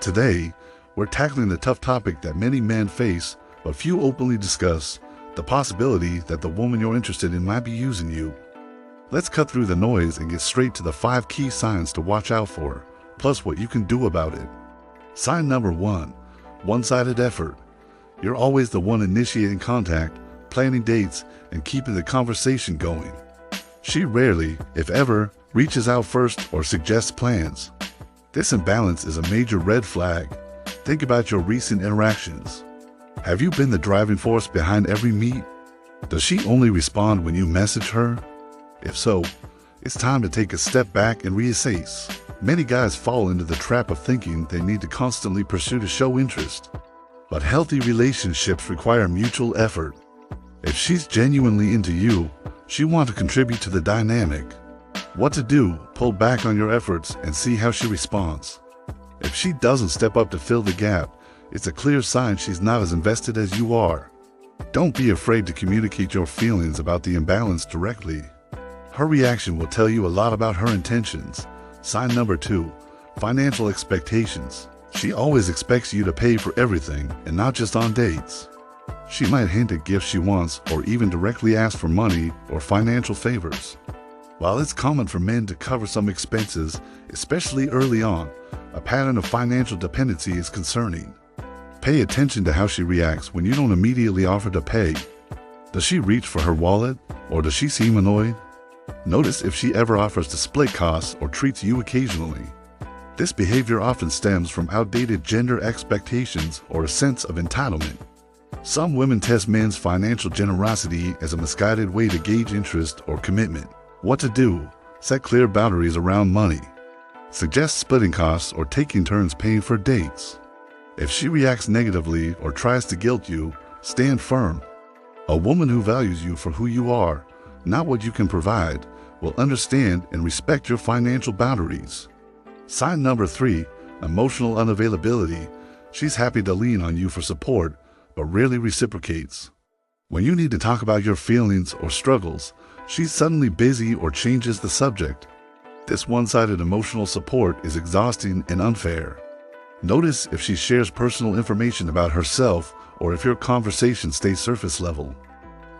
Today, we're tackling the tough topic that many men face, but few openly discuss: the possibility that the woman you're interested in might be using you. Let's cut through the noise and get straight to the 5 key signs to watch out for, plus what you can do about it. Sign number 1, one-sided effort. You're always the one initiating contact, planning dates, and keeping the conversation going. She rarely, if ever, reaches out first or suggests plans. This imbalance is a major red flag. Think about your recent interactions. Have you been the driving force behind every meet? Does she only respond when you message her? If so, it's time to take a step back and reassess. Many guys fall into the trap of thinking they need to constantly pursue to show interest. But healthy relationships require mutual effort. If she's genuinely into you, she wants to contribute to the dynamic. What to do? Pull back on your efforts and see how she responds. If she doesn't step up to fill the gap, it's a clear sign she's not as invested as you are. Don't be afraid to communicate your feelings about the imbalance directly. Her reaction will tell you a lot about her intentions. Sign number 2, financial expectations. She always expects you to pay for everything and not just on dates. She might hint at gifts she wants or even directly ask for money or financial favors. While it's common for men to cover some expenses, especially early on, a pattern of financial dependency is concerning. Pay attention to how she reacts when you don't immediately offer to pay. Does she reach for her wallet, or does she seem annoyed? Notice if she ever offers to split costs or treats you occasionally. This behavior often stems from outdated gender expectations or a sense of entitlement. Some women test men's financial generosity as a misguided way to gauge interest or commitment. What to do? Set clear boundaries around money. Suggest splitting costs or taking turns paying for dates. If she reacts negatively or tries to guilt you, stand firm. A woman who values you for who you are, not what you can provide, will understand and respect your financial boundaries. Sign number 3, emotional unavailability. She's happy to lean on you for support, but rarely reciprocates. When you need to talk about your feelings or struggles, she's suddenly busy or changes the subject. This one-sided emotional support is exhausting and unfair. Notice if she shares personal information about herself or if your conversation stays surface level.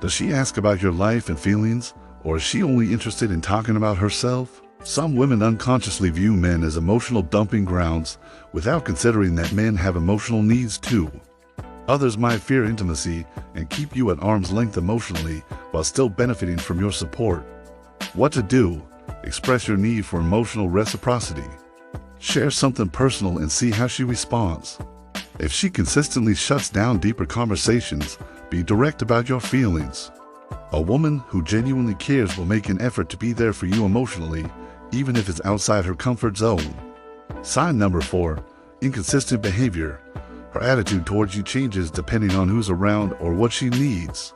Does she ask about your life and feelings, or is she only interested in talking about herself? Some women unconsciously view men as emotional dumping grounds without considering that men have emotional needs too. Others might fear intimacy and keep you at arm's length emotionally while still benefiting from your support. What to do? Express your need for emotional reciprocity. Share something personal and see how she responds. If she consistently shuts down deeper conversations, be direct about your feelings. A woman who genuinely cares will make an effort to be there for you emotionally, even if it's outside her comfort zone. Sign number 4, inconsistent behavior. Her attitude towards you changes depending on who's around or what she needs.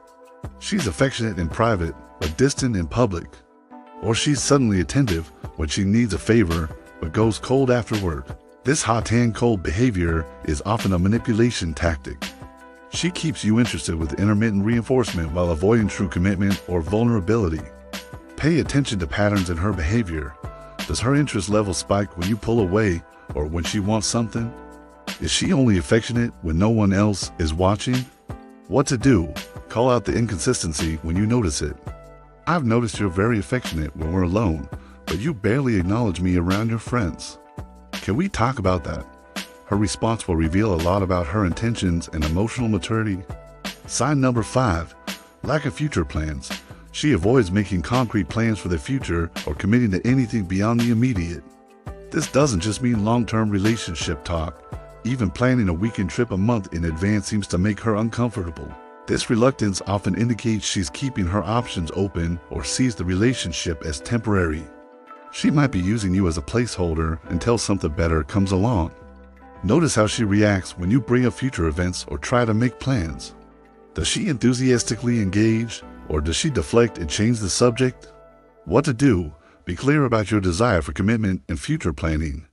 She's affectionate in private, but distant in public. Or she's suddenly attentive when she needs a favor, but goes cold afterward. This hot-and-cold behavior is often a manipulation tactic. She keeps you interested with intermittent reinforcement while avoiding true commitment or vulnerability. Pay attention to patterns in her behavior. Does her interest level spike when you pull away or when she wants something? Is she only affectionate when no one else is watching? What to do? Call out the inconsistency when you notice it. I've noticed you're very affectionate when we're alone, but you barely acknowledge me around your friends. Can we talk about that? Her response will reveal a lot about her intentions and emotional maturity. Sign number 5, lack of future plans. She avoids making concrete plans for the future or committing to anything beyond the immediate. This doesn't just mean long-term relationship talk. Even planning a weekend trip a month in advance seems to make her uncomfortable. This reluctance often indicates she's keeping her options open or sees the relationship as temporary. She might be using you as a placeholder until something better comes along. Notice how she reacts when you bring up future events or try to make plans. Does she enthusiastically engage, or does she deflect and change the subject? What to do? Be clear about your desire for commitment and future planning.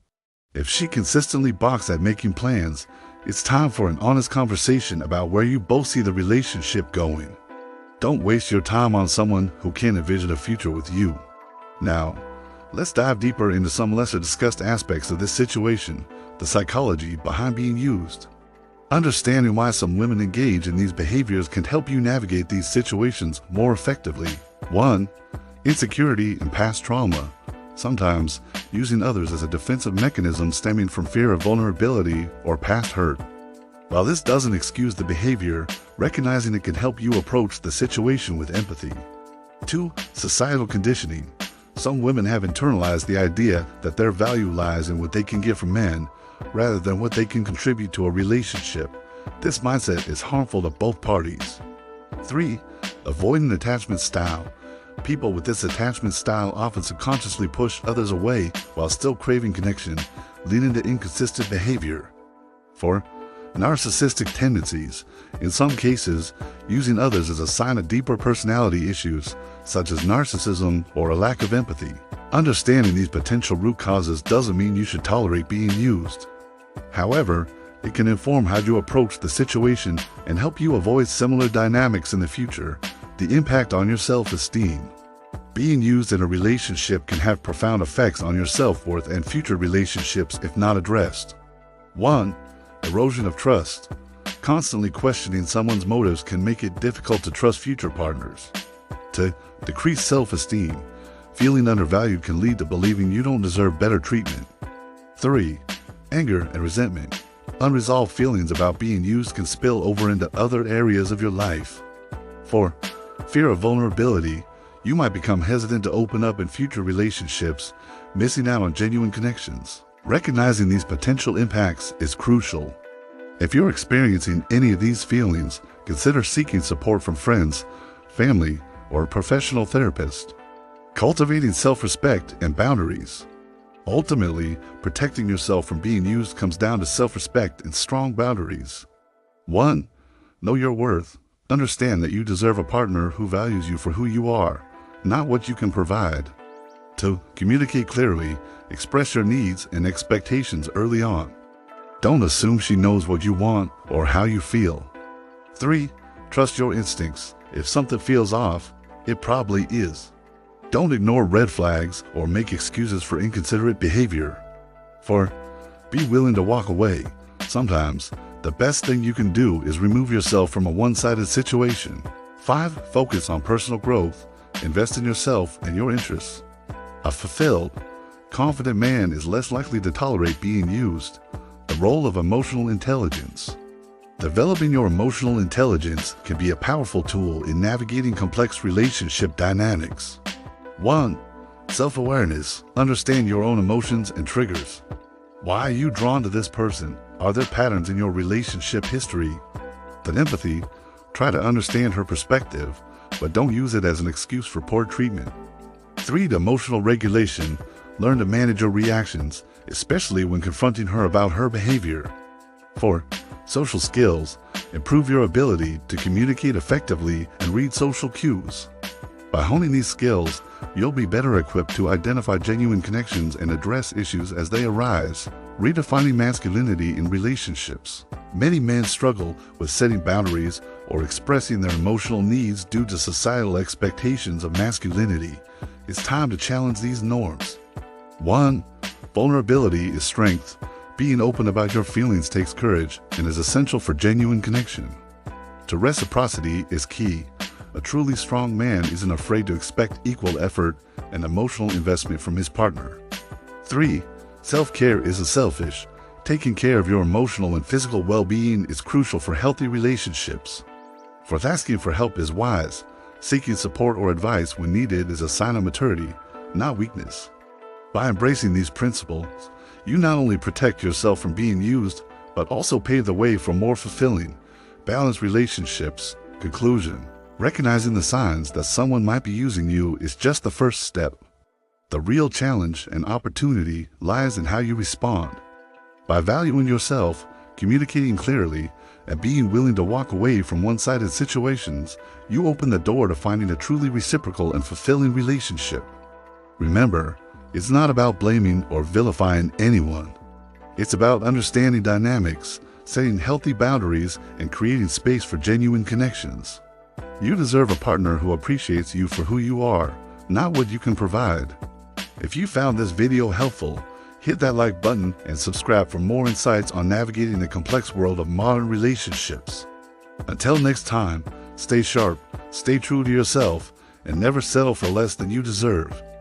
If she consistently balks at making plans, it's time for an honest conversation about where you both see the relationship going. Don't waste your time on someone who can't envision a future with you. Now, Let's dive deeper into some lesser discussed aspects of this situation, the psychology behind being used. Understanding why some women engage in these behaviors can help you navigate these situations more effectively. 1. Insecurity and past trauma. Sometimes, using others as a defensive mechanism stemming from fear of vulnerability or past hurt. While this doesn't excuse the behavior, recognizing it can help you approach the situation with empathy. 2. Societal conditioning. Some women have internalized the idea that their value lies in what they can get from men, rather than what they can contribute to a relationship. This mindset is harmful to both parties. 3. Avoidant attachment style. People with this attachment style often subconsciously push others away while still craving connection, leading to inconsistent behavior. 4. Narcissistic tendencies. In some cases, using others is a sign of deeper personality issues, such as narcissism or a lack of empathy. Understanding these potential root causes doesn't mean you should tolerate being used. However, it can inform how you approach the situation and help you avoid similar dynamics in the future. The impact on your self-esteem. Being used in a relationship can have profound effects on your self-worth and future relationships if not addressed. 1. Erosion of trust. Constantly questioning someone's motives can make it difficult to trust future partners. 2. Decreased self-esteem. Feeling undervalued can lead to believing you don't deserve better treatment. 3. Anger and resentment. Unresolved feelings about being used can spill over into other areas of your life. 4. Fear of vulnerability. You might become hesitant to open up in future relationships, missing out on genuine connections. Recognizing these potential impacts is crucial. If you're experiencing any of these feelings, consider seeking support from friends, family, or a professional therapist. Cultivating self-respect and boundaries. Ultimately, protecting yourself from being used comes down to self-respect and strong boundaries. 1. Know your worth. Understand that you deserve a partner who values you for who you are, not what you can provide. 2. Communicate clearly. Express your needs and expectations early on. Don't assume she knows what you want or how you feel. 3. Trust your instincts. If something feels off, it probably is. Don't ignore red flags or make excuses for inconsiderate behavior. 4. Be willing to walk away. Sometimes, the best thing you can do is remove yourself from a one-sided situation. 5. Focus on personal growth. Invest in yourself and your interests. A fulfilled, confident man is less likely to tolerate being used. The role of emotional intelligence. Developing your emotional intelligence can be a powerful tool in navigating complex relationship dynamics. 1. Self-awareness. Understand your own emotions and triggers. Why are you drawn to this person? Are there patterns in your relationship history? Then empathy. Try to understand her perspective, but don't use it as an excuse for poor treatment. 3. Emotional regulation. Learn to manage your reactions, especially when confronting her about her behavior. 4. Social skills. Improve your ability to communicate effectively and read social cues. By honing these skills, you'll be better equipped to identify genuine connections and address issues as they arise. Redefining masculinity in relationships. Many men struggle with setting boundaries or expressing their emotional needs due to societal expectations of masculinity. It's time to challenge these norms. 1. Vulnerability is strength. Being open about your feelings takes courage and is essential for genuine connection. 2. Reciprocity is key. A truly strong man isn't afraid to expect equal effort and emotional investment from his partner. 3. Self-care isn't selfish. Taking care of your emotional and physical well-being is crucial for healthy relationships. 4. Asking for help is wise. Seeking support or advice when needed is a sign of maturity, not weakness. By embracing these principles, you not only protect yourself from being used, but also pave the way for more fulfilling, balanced relationships. Conclusion. Recognizing the signs that someone might be using you is just the first step. The real challenge and opportunity lies in how you respond. By valuing yourself, communicating clearly, and being willing to walk away from one-sided situations, you open the door to finding a truly reciprocal and fulfilling relationship. Remember, it's not about blaming or vilifying anyone. It's about understanding dynamics, setting healthy boundaries, and creating space for genuine connections. You deserve a partner who appreciates you for who you are, not what you can provide. If you found this video helpful, hit that like button and subscribe for more insights on navigating the complex world of modern relationships. Until next time, stay sharp, stay true to yourself, and never settle for less than you deserve.